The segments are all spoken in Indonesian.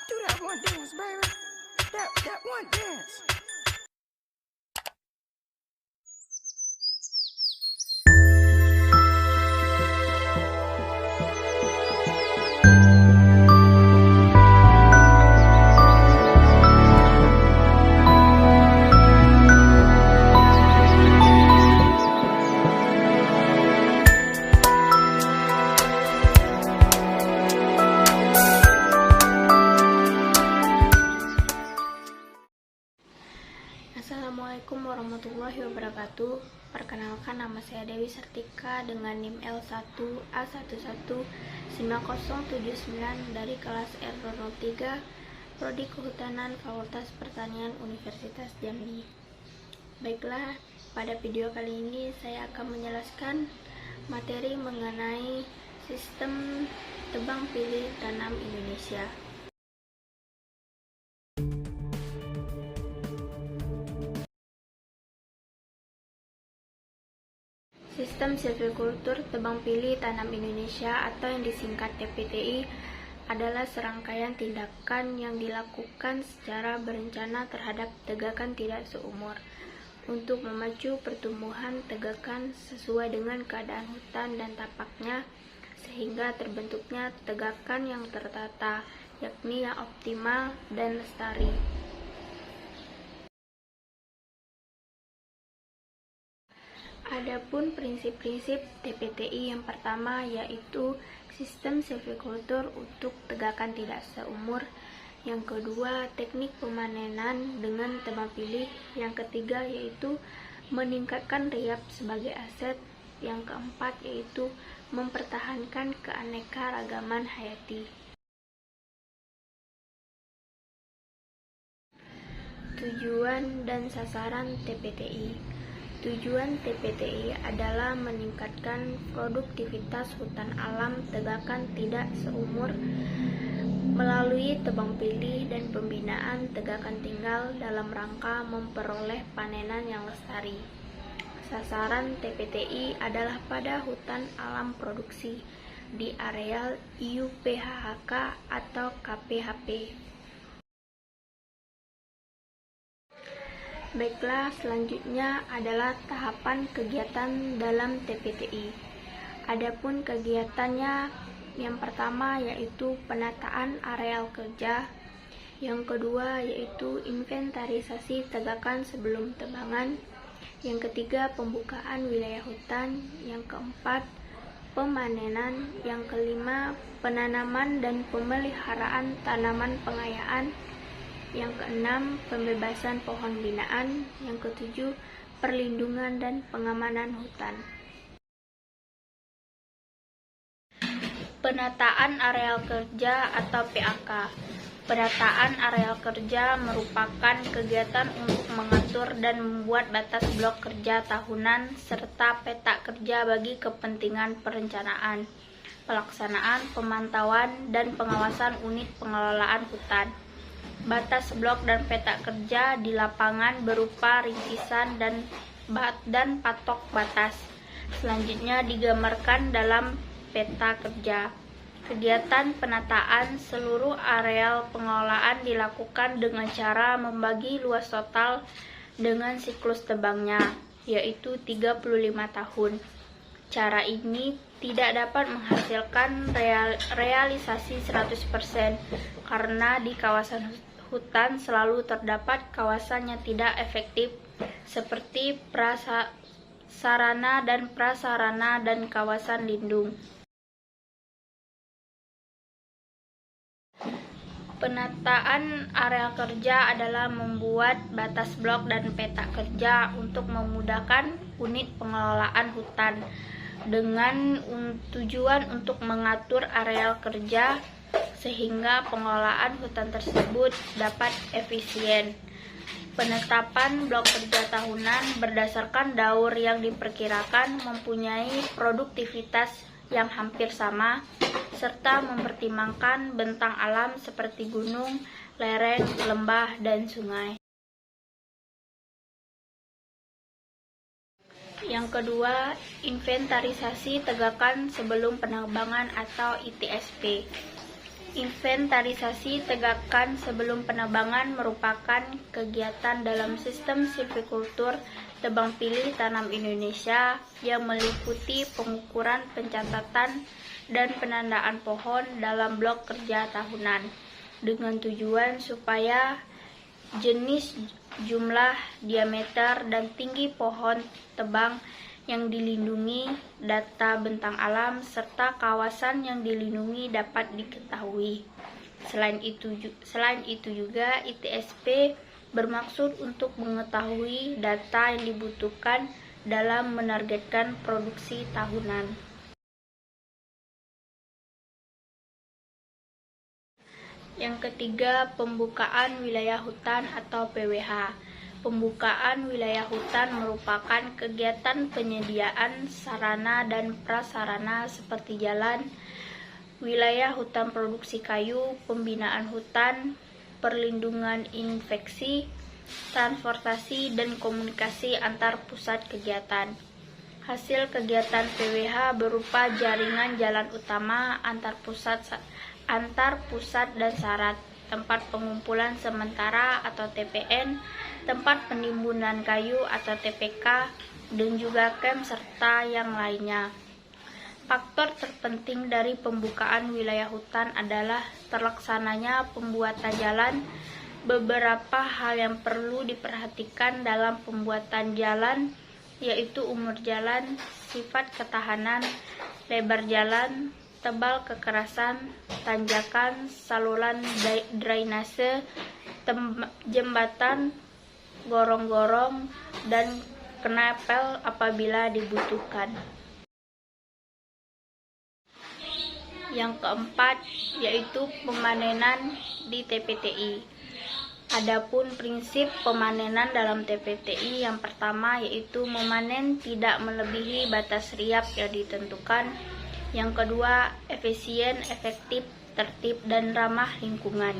Do that one dance, baby. That one dance. Assalamualaikum warahmatullahi wabarakatuh. Perkenalkan, nama saya Dewi Sertika dengan NIM L1A119079 dari kelas R03 Prodi Kehutanan Fakultas Pertanian Universitas Jambi. Baiklah, pada video kali ini saya akan menjelaskan materi mengenai sistem tebang pilih tanam Indonesia. Sistem silvikultur tebang pilih tanam Indonesia atau yang disingkat TPTI adalah serangkaian tindakan yang dilakukan secara berencana terhadap tegakan tidak seumur untuk memacu pertumbuhan tegakan sesuai dengan keadaan hutan dan tapaknya sehingga terbentuknya tegakan yang tertata, yakni yang optimal dan lestari. Adapun prinsip-prinsip TPTI yang pertama yaitu sistem silvikultur untuk tegakan tidak seumur, yang kedua teknik pemanenan dengan tebang pilih, yang ketiga yaitu meningkatkan riap sebagai aset, yang keempat yaitu mempertahankan keanekaragaman hayati. Tujuan dan sasaran TPTI. Tujuan TPTI adalah meningkatkan produktivitas hutan alam tegakan tidak seumur melalui tebang pilih dan pembinaan tegakan tinggal dalam rangka memperoleh panenan yang lestari. Sasaran TPTI adalah pada hutan alam produksi di areal IUPHK atau KPHP. Baiklah, selanjutnya adalah tahapan kegiatan dalam TPTI. Adapun kegiatannya, yang pertama yaitu penataan areal kerja, yang kedua yaitu inventarisasi tegakan sebelum tebangan, yang ketiga pembukaan wilayah hutan, yang keempat pemanenan, yang kelima penanaman dan pemeliharaan tanaman pengayaan, yang keenam pembebasan pohon binaan, yang ketujuh perlindungan dan pengamanan hutan. Penataan areal kerja atau PAK. Penataan areal kerja merupakan kegiatan untuk mengatur dan membuat batas blok kerja tahunan serta peta kerja bagi kepentingan perencanaan, pelaksanaan, pemantauan, dan pengawasan unit pengelolaan hutan. Batas blok dan peta kerja di lapangan berupa ringkisan dan patok batas. Selanjutnya digambarkan dalam peta kerja. Kegiatan penataan seluruh areal pengelolaan dilakukan dengan cara membagi luas total dengan siklus tebangnya, yaitu 35 tahun. Cara ini tidak dapat menghasilkan realisasi 100% karena di kawasan hutan selalu terdapat kawasan yang tidak efektif seperti sarana dan prasarana dan kawasan lindung. Penataan areal kerja adalah membuat batas blok dan peta kerja untuk memudahkan unit pengelolaan hutan dengan tujuan untuk mengatur areal kerja sehingga pengelolaan hutan tersebut dapat efisien. Penetapan blok kerja tahunan berdasarkan daur yang diperkirakan mempunyai produktivitas yang hampir sama, serta mempertimbangkan bentang alam seperti gunung, lereng, lembah, dan sungai. Yang kedua, inventarisasi tegakan sebelum penebangan atau ITSP. Inventarisasi tegakan sebelum penebangan merupakan kegiatan dalam sistem silvikultur tebang pilih tanam Indonesia yang meliputi pengukuran, pencatatan, dan penandaan pohon dalam blok kerja tahunan dengan tujuan supaya jenis, jumlah, diameter, dan tinggi pohon tebang yang dilindungi, data bentang alam, serta kawasan yang dilindungi dapat diketahui. Selain itu juga ITSP bermaksud untuk mengetahui data yang dibutuhkan dalam menargetkan produksi tahunan. Yang ketiga, pembukaan wilayah hutan atau PWH. Pembukaan wilayah hutan merupakan kegiatan penyediaan sarana dan prasarana seperti jalan, wilayah hutan produksi kayu, pembinaan hutan, perlindungan infeksi, transportasi, dan komunikasi antar pusat kegiatan. Hasil kegiatan PWH berupa jaringan jalan utama antar pusat dan syarat, tempat pengumpulan sementara atau TPN, tempat penimbunan kayu atau TPK, dan juga camp serta yang lainnya. Faktor terpenting dari pembukaan wilayah hutan adalah terlaksananya pembuatan jalan. Beberapa hal yang perlu diperhatikan dalam pembuatan jalan yaitu umur jalan, sifat ketahanan, lebar jalan, tebal kekerasan, tanjakan, saluran drainase, jembatan, gorong-gorong, dan kenapel apabila dibutuhkan. Yang keempat yaitu pemanenan di TPTI. Adapun prinsip pemanenan dalam TPTI yang pertama yaitu memanen tidak melebihi batas riap yang ditentukan. Yang kedua, efisien, efektif, tertib, dan ramah lingkungan.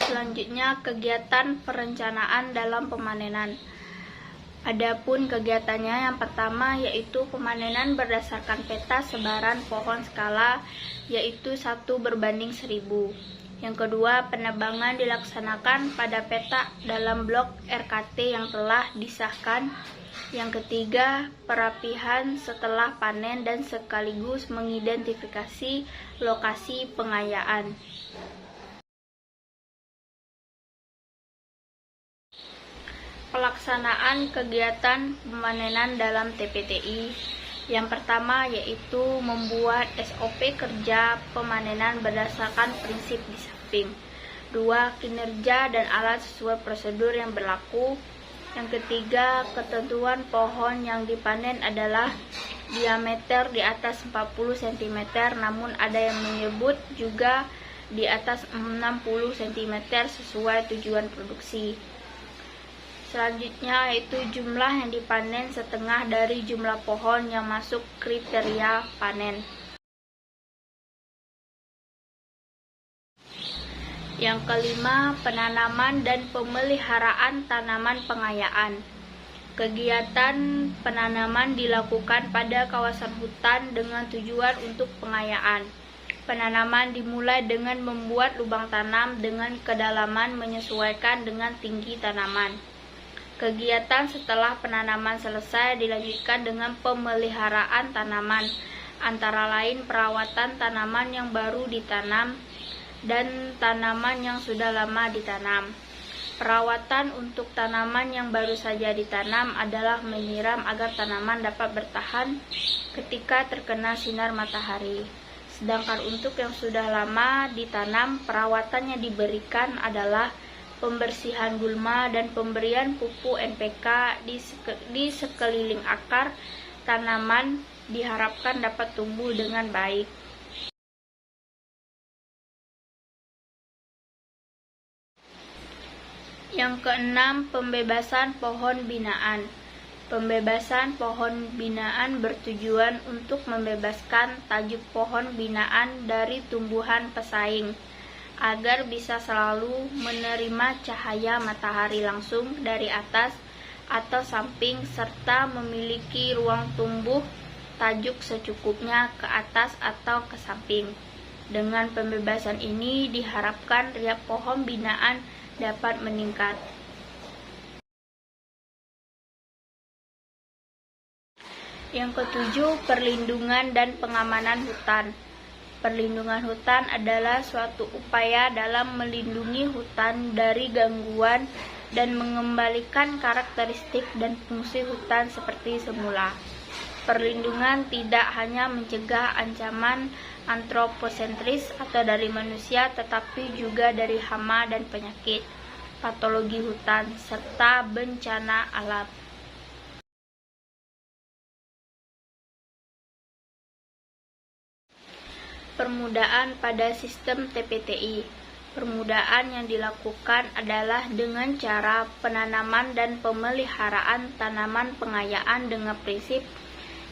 Selanjutnya, kegiatan perencanaan dalam pemanenan. Adapun kegiatannya yang pertama yaitu pemanenan berdasarkan peta sebaran pohon skala yaitu 1:1000. Yang kedua, penebangan dilaksanakan pada peta dalam blok RKT yang telah disahkan. Yang ketiga, perapihan setelah panen dan sekaligus mengidentifikasi lokasi pengayaan. Pelaksanaan kegiatan pemanenan dalam TPTI. Yang pertama yaitu membuat SOP kerja pemanenan berdasarkan prinsip di samping. 2. Kinerja dan alat sesuai prosedur yang berlaku. Yang ketiga, ketentuan pohon yang dipanen adalah diameter di atas 40 cm, namun ada yang menyebut juga di atas 60 cm sesuai tujuan produksi. Selanjutnya yaitu jumlah yang dipanen setengah dari jumlah pohon yang masuk kriteria panen. Yang kelima, penanaman dan pemeliharaan tanaman pengayaan. Kegiatan penanaman dilakukan pada kawasan hutan dengan tujuan untuk pengayaan. Penanaman dimulai dengan membuat lubang tanam dengan kedalaman menyesuaikan dengan tinggi tanaman. Kegiatan setelah penanaman selesai dilanjutkan dengan pemeliharaan tanaman, antara lain perawatan tanaman yang baru ditanam dan tanaman yang sudah lama ditanam. Perawatan untuk tanaman yang baru saja ditanam adalah menyiram agar tanaman dapat bertahan ketika terkena sinar matahari. Sedangkan untuk yang sudah lama ditanam, perawatan yang diberikan adalah pembersihan gulma dan pemberian pupuk NPK di sekeliling akar tanaman diharapkan dapat tumbuh dengan baik. Yang keenam, pembebasan pohon binaan. Pembebasan pohon binaan bertujuan untuk membebaskan tajuk pohon binaan dari tumbuhan pesaing, agar bisa selalu menerima cahaya matahari langsung dari atas atau samping serta memiliki ruang tumbuh tajuk secukupnya ke atas atau ke samping. Dengan pembebasan ini diharapkan riak pohon binaan dapat meningkat. Yang ketujuh, perlindungan dan pengamanan hutan. Perlindungan hutan adalah suatu upaya dalam melindungi hutan dari gangguan dan mengembalikan karakteristik dan fungsi hutan seperti semula. Perlindungan tidak hanya mencegah ancaman antroposentris atau dari manusia, tetapi juga dari hama dan penyakit, patologi hutan, serta bencana alam. Permudaan pada sistem TPTI. Permudaan yang dilakukan adalah dengan cara penanaman dan pemeliharaan tanaman pengayaan dengan prinsip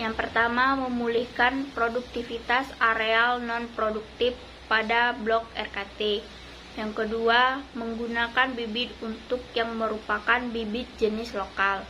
yang pertama, memulihkan produktivitas areal non-produktif pada blok RKT. Yang kedua, menggunakan bibit untuk yang merupakan bibit jenis lokal.